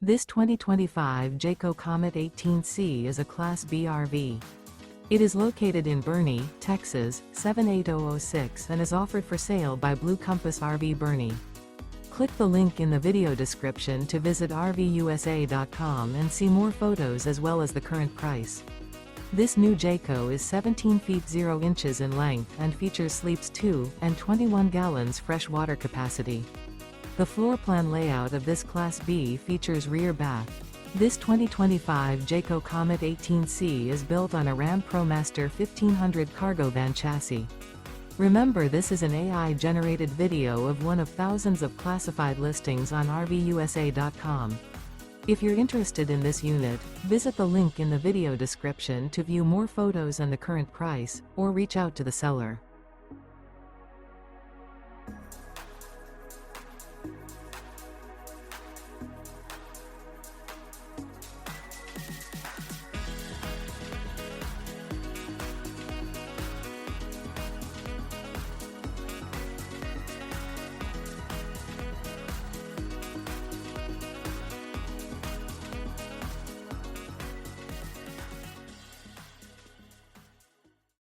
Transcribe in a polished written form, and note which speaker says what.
Speaker 1: This 2025 Jayco Comet 18C is a Class B RV. It is located in Boerne, Texas, 78006 and is offered for sale by Blue Compass RV Boerne. Click the link in the video description to visit RVUSA.com and see more photos as well as the current price. This new Jayco is 17 feet 0 inches in length and features sleeps 2 and 21 gallons fresh water capacity. The floor plan layout of this Class B features rear bath. This 2025 Jayco Comet 18C is built on a RAM ProMaster 1500 cargo van chassis. Remember, this is an AI-generated video of one of thousands of classified listings on RVUSA.com. If you're interested in this unit, visit the link in the video description to view more photos and the current price, or reach out to the seller.